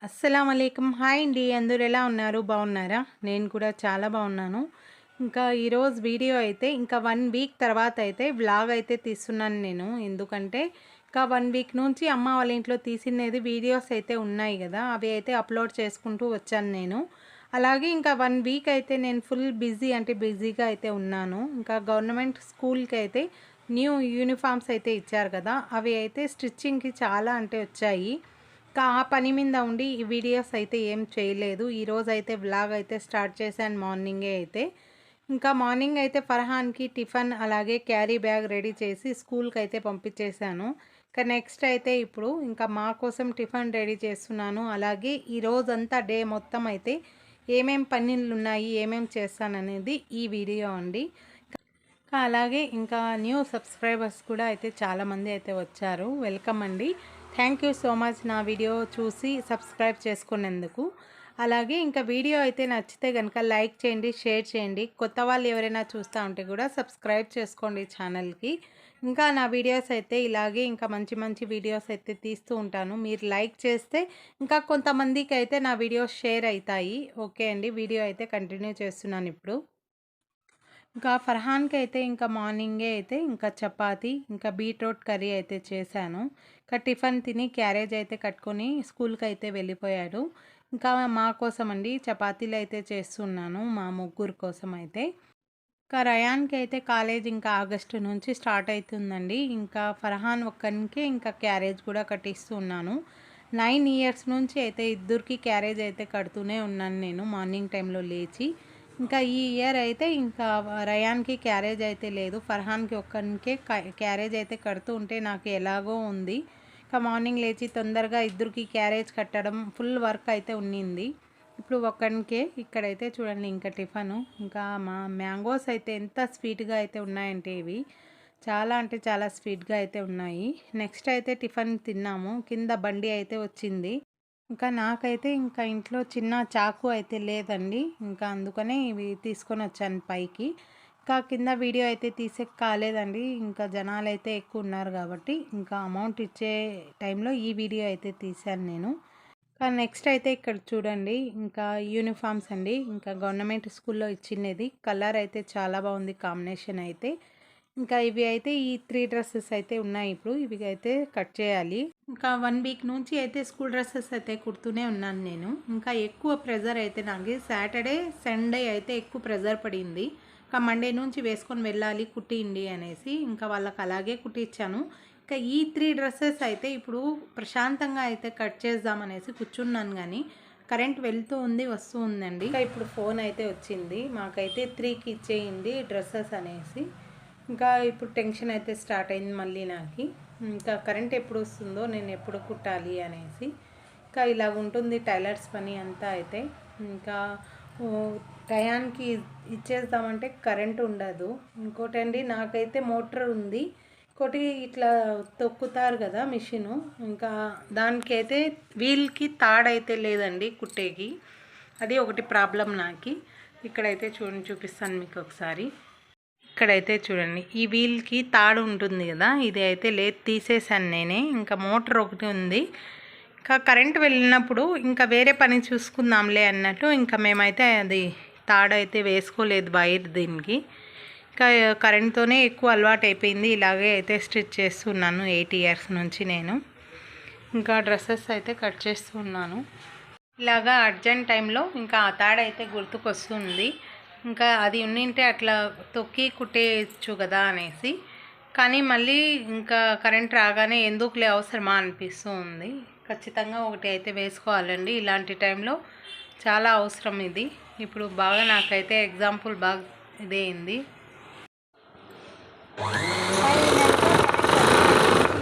అస్సలామలైకుం. Hi అండి. అందరూ ఎలా ఉన్నారు? బాగున్నారా? నేను కూడా చాలా బాగున్నాను. ఇంకా ఈరోజు వీడియో అయితే ఇంకా 1 వీక్ తర్వాత అయితే వ్లాగ్ అయితే తీస్తున్నాను నేను. ఎందుకంటే ఇంకా 1 వీక్ నుంచి అమ్మ వాళ్ళ ఇంట్లో తీసినది వీడియోస్ అయితే ఉన్నాయి కదా! అవి అయితే అప్లోడ్ చేసుకుంటూ వచ్చాను నేను. అలాగే ఇంకా 1 వీక్ అయితే నేను ఫుల్ బిజీగా అయితే ఉన్నాను. ఇంకా గవర్నమెంట్ స్కూల్‌కి అయితే న్యూ యూనిఫార్మ్స్ అయితే ఇచ్చారు కదా! అవి అయితే స్టిచ్చింగ్‌కి చాలా అంటే వచ్చాయి. ఇంకా ఆ పని మీద ఉండి ఈ వీడియోస్ అయితే ఏం చేయలేదు. ఈరోజు అయితే వ్లాగ్ అయితే స్టార్ట్ చేశాను మార్నింగే అయితే. ఇంకా మార్నింగ్ అయితే ఫర్హాన్‌కి టిఫిన్ అలాగే క్యారీ బ్యాగ్ రెడీ చేసి స్కూల్‌కి అయితే పంపించేశాను. ఇంకా నెక్స్ట్ అయితే ఇప్పుడు ఇంకా మా కోసం టిఫిన్ రెడీ చేస్తున్నాను. అలాగే ఈ రోజంతా డే మొత్తం అయితే ఏమేం పనులున్నాయి, ఏమేం చేస్తాననేది ఈ వీడియో అండి. అలాగే ఇంకా న్యూ సబ్స్క్రైబర్స్ కూడా అయితే చాలామంది అయితే వచ్చారు. వెల్కమ్ అండి. థ్యాంక్ యూ సో మచ్ నా వీడియో చూసి సబ్స్క్రైబ్ చేసుకునేందుకు. అలాగే ఇంకా వీడియో అయితే నచ్చితే కనుక లైక్ చేయండి, షేర్ చేయండి. కొత్త వాళ్ళు ఎవరైనా చూస్తూ ఉంటే కూడా సబ్స్క్రైబ్ చేసుకోండి ఛానల్కి. ఇంకా నా వీడియోస్ అయితే ఇలాగే ఇంకా మంచి మంచి వీడియోస్ అయితే తీస్తూ ఉంటాను. మీరు లైక్ చేస్తే ఇంకా కొంతమందికి అయితే నా వీడియోస్ షేర్ అవుతాయి. ఓకే అండి. వీడియో అయితే కంటిన్యూ చేస్తున్నాను ఇప్పుడు. ఇంకా ఫర్హాన్‌కి అయితే ఇంకా మార్నింగే అయితే ఇంకా చపాతీ, ఇంకా బీట్రూట్ కర్రీ అయితే చేశాను. ఇంకా టిఫిన్ తిని క్యారేజ్ అయితే కట్టుకొని స్కూల్‌కి అయితే వెళ్ళిపోయాడు. ఇంకా మా కోసం అండి చపాతీలు అయితే చేస్తున్నాను మా ముగ్గురు కోసం అయితే. ఇంకా రయాన్‌కి అయితే కాలేజ్ ఇంకా ఆగస్టు నుంచి స్టార్ట్ అవుతుందండి. ఇంకా ఫర్హాన్ ఒక్కనికే ఇంకా క్యారేజ్ కూడా కట్టిస్తున్నాను. 9 ఇయర్స్ నుంచి అయితే ఇద్దరికి క్యారేజ్ అయితే కడుతూనే ఉన్నాను నేను మార్నింగ్ టైంలో లేచి. ఇంకా ఈ ఇయర్ అయితే ఇంకా రయాన్‌కి క్యారేజ్ అయితే లేదు. ఫర్హాన్‌కి ఒక్కనికే క్యారేజ్ అయితే కడుతూ ఉంటే నాకు ఎలాగో ఉంది. ఇంకా మార్నింగ్ లేచి తొందరగా ఇద్దరికి క్యారేజ్ కట్టడం ఫుల్ వర్క్ అయితే ఉన్నింది. ఇప్పుడు ఒక్కనికే ఇక్కడైతే చూడండి ఇంకా టిఫను ఇంకా మా మ్యాంగోస్ అయితే ఎంత స్వీట్గా అయితే ఉన్నాయంటే ఇవి చాలా అంటే చాలా స్వీట్గా అయితే ఉన్నాయి. నెక్స్ట్ అయితే టిఫిన్ తిన్నాము. కింద బండి అయితే వచ్చింది. ఇంకా నాకైతే ఇంకా ఇంట్లో చిన్న చాకు అయితే లేదండి. ఇంకా అందుకనే ఇవి తీసుకొని వచ్చాను పైకి. ఇంకా కింద వీడియో అయితే తీసే కాలేదండి. ఇంకా జనాలు అయితే ఎక్కువ ఉన్నారు కాబట్టి ఇంకా అమౌంట్ ఇచ్చే టైంలో ఈ వీడియో అయితే తీశాను నేను. నెక్స్ట్ అయితే ఇక్కడ చూడండి ఇంకా యూనిఫామ్స్ అండి. ఇంకా గవర్నమెంట్ స్కూల్లో ఇచ్చినది కలర్ అయితే చాలా బాగుంది కాంబినేషన్ అయితే. ఇంకా ఇవి అయితే ఈ 3 డ్రెస్సెస్ అయితే ఉన్నాయి ఇప్పుడు. ఇవి అయితే కట్ చేయాలి. ఇంకా 1 వీక్ నుంచి అయితే స్కూల్ డ్రెస్సెస్ అయితే కుడుతూనే ఉన్నాను నేను. ఇంకా ఎక్కువ ప్రెజర్ అయితే నాకు సాటర్డే, సండే అయితే ఎక్కువ ప్రెజర్ పడింది. ఇంకా మండే నుంచి వేసుకొని వెళ్ళాలి కుట్టియండి అనేసి ఇంకా వాళ్ళకి అలాగే కుట్టించాను. ఇంకా ఈ 3 డ్రెస్సెస్ అయితే ఇప్పుడు ప్రశాంతంగా అయితే కట్ చేద్దామనేసి కూర్చున్నాను కానీ కరెంట్ వెళ్తూ ఉంది వస్తూ ఉందండి. ఇంకా ఇప్పుడు ఫోన్ అయితే వచ్చింది మాకైతే 3కి ఇచ్చేయండి డ్రెస్సెస్ అనేసి. ఇంకా ఇప్పుడు టెన్షన్ అయితే స్టార్ట్ అయింది మళ్ళీ నాకు. ఇంకా కరెంట్ ఎప్పుడు వస్తుందో నేను ఎప్పుడు కుట్టాలి అనేసి. ఇంకా ఇలా ఉంటుంది టైలర్స్ పని అంతా అయితే. ఇంకా టయానికి ఇచ్చేద్దామంటే కరెంట్ ఉండదు. ఇంకోటండి నాకైతే మోటార్ ఉంది. ఇంకోటి ఇట్లా తొక్కుతారు కదా మిషను. ఇంకా దానికైతే వీల్కి తాడైతే లేదండి కుట్టేకి. అది ఒకటి ప్రాబ్లం నాకు. ఇక్కడైతే చూపిస్తాను మీకు ఒకసారి. ఇక్కడైతే చూడండి ఈ వీల్కి తాడు ఉంటుంది కదా, ఇది అయితే లేదు తీసేసాను నేనే. ఇంకా మోటార్ ఒకటి ఉంది. ఇంకా కరెంట్ వెళ్ళినప్పుడు ఇంకా వేరే పని చూసుకుందాంలే అన్నట్టు ఇంకా మేమైతే అది తాడు అయితే వేసుకోలేదు వైర్ దీనికి. ఇంకా కరెంట్తోనే ఎక్కువ అలవాటు అయిపోయింది. ఇలాగే అయితే స్టిచ్ చేస్తున్నాను 8 ఇయర్స్ నుంచి నేను. ఇంకా డ్రెస్సెస్ అయితే కట్ చేస్తున్నాను. ఇలాగా అర్జెంట్ టైంలో ఇంకా ఆ తాడు అయితే గుర్తుకొస్తుంది. ఇంకా అది ఉన్నింటే అట్లా తొక్కి కుట్టేయచ్చు కదా అనేసి. కానీ మళ్ళీ ఇంకా కరెంట్ రాగానే ఎందుకులే అవసరమా అనిపిస్తూ ఉంది. ఖచ్చితంగా ఒకటి అయితే వేసుకోవాలండి ఇలాంటి టైంలో. చాలా అవసరం ఇది. ఇప్పుడు బాగా నాకైతే ఎగ్జాంపుల్ బాగా ఇదే అయింది.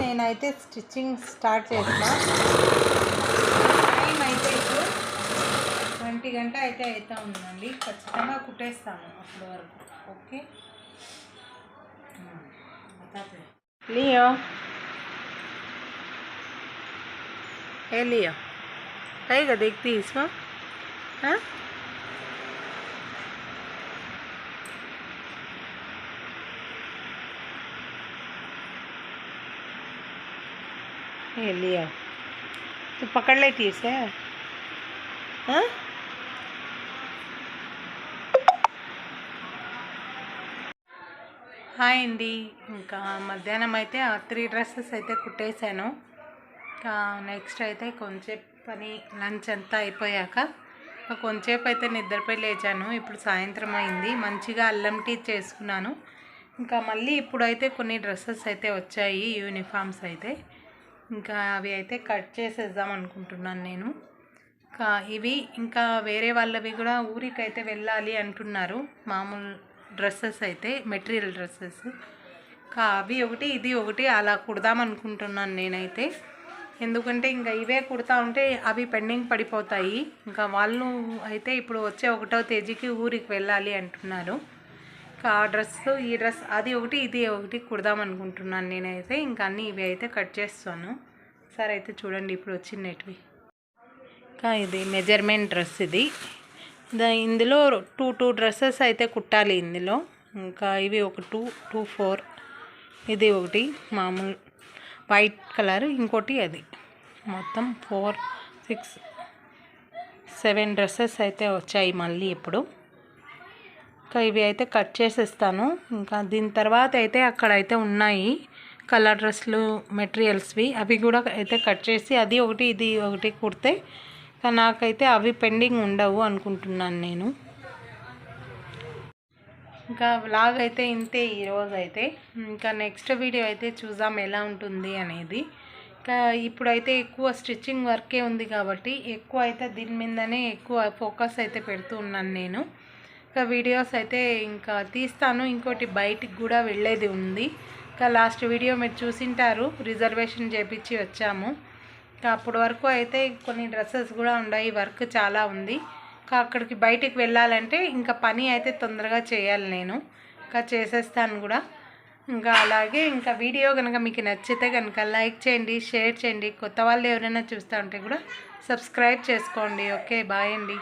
నేనైతే స్టిచ్చింగ్ స్టార్ట్ చేసిన టైం అయితే ఇప్పుడు 20 గంట అయితే అవుతా ఉందండి. ఖచ్చితంగా కుట్టేస్తాను అప్పటి వరకు. ఓకే लियो ए लियो कहेगा देखती इसमें हाँ ये लियो तो पकड़ लेती इसे హాయ్ అండి. ఇంకా మధ్యాహ్నం అయితే 3 డ్రెస్సెస్ అయితే కుట్టేశాను. ఇంకా నెక్స్ట్ అయితే కొంచెం పని లంచ్ అంతా అయిపోయాక కొంచెంసేపు అయితే నిద్రపోయి లేచాను. ఇప్పుడు సాయంత్రం అయింది. మంచిగా అల్లం టీ చేసుకున్నాను. ఇంకా మళ్ళీ ఇప్పుడైతే కొన్ని డ్రెస్సెస్ అయితే వచ్చాయి, యూనిఫామ్స్ అయితే. ఇంకా అవి అయితే కట్ చేసేద్దాం అనుకుంటున్నాను నేను. ఇంకా ఇవి ఇంకా వేరే వాళ్ళవి కూడా ఊరికైతే వెళ్ళాలి అంటున్నారు. మామూలు డ్రెస్సెస్ అయితే మెటీరియల్ డ్రెస్సెస్. ఇంకా అవి ఒకటి ఇది ఒకటి అలా కుడదాం అనుకుంటున్నాను నేనైతే. ఎందుకంటే ఇంకా ఇవే కుడతా ఉంటే అవి పెండింగ్ పడిపోతాయి. ఇంకా వాళ్ళు అయితే ఇప్పుడు వచ్చే 1వ తేదీకి ఊరికి వెళ్ళాలి అంటున్నారు. ఇంకా ఆ డ్రెస్ ఈ డ్రెస్ అది ఒకటి ఇది ఒకటి కుడదాం అనుకుంటున్నాను నేనైతే. ఇంకా అన్నీ ఇవి అయితే కట్ చేస్తాను. సరే అయితే చూడండి ఇప్పుడు వచ్చినవి. ఇంకా ఇది మెజర్మెంట్ డ్రెస్. ఇది ఇందులో టూ డ్రెస్సెస్ అయితే కుట్టాలి ఇందులో. ఇంకా ఇవి ఒక 2, 4, ఇది ఒకటి మామూలు వైట్ కలర్, ఇంకోటి అది. మొత్తం 4, 6, 7 డ్రెస్సెస్ అయితే వచ్చాయి మళ్ళీ ఇప్పుడు. ఇంకా ఇవి అయితే కట్ చేసేస్తాను. ఇంకా దీని తర్వాత అయితే అక్కడైతే ఉన్నాయి కలర్ డ్రెస్లు మెటీరియల్స్వి, అవి కూడా అయితే కట్ చేసి అది ఒకటి ఇది ఒకటి కుడితే నాకైతే అవి పెండింగ్ ఉండవు అనుకుంటున్నాను నేను. ఇంకా వ్లాగ్ అయితే ఇంతే ఈరోజు అయితే. ఇంకా నెక్స్ట్ వీడియో అయితే చూద్దాం ఎలా ఉంటుంది అనేది. ఇంకా ఇప్పుడైతే ఎక్కువ స్టిచ్చింగ్ వర్కే ఉంది కాబట్టి ఎక్కువ అయితే దీని మీదనే ఎక్కువ ఫోకస్ అయితే పెడుతూ ఉన్నాను నేను. ఇంకా వీడియోస్ అయితే ఇంకా తీస్తాను. ఇంకోటి బయటికి కూడా వెళ్ళేది ఉంది. ఇంకా లాస్ట్ వీడియో మీరు చూసింటారు, రిజర్వేషన్ చేపించి వచ్చాము. ఇంకా అప్పటి వరకు అయితే కొన్ని డ్రెస్సెస్ కూడా ఉన్నాయి, వర్క్ చాలా ఉంది. ఇంకా అక్కడికి బయటికి వెళ్ళాలంటే ఇంకా పని అయితే తొందరగా చేయాలి నేను. ఇంకా చేసేస్తాను కూడా. ఇంకా అలాగే ఇంకా వీడియో కనుక మీకు నచ్చితే కనుక లైక్ చేయండి, షేర్ చేయండి. కొత్త వాళ్ళు ఎవరైనా చూస్తూ ఉంటే కూడా సబ్స్క్రైబ్ చేసుకోండి. ఓకే, బాయ్ అండి.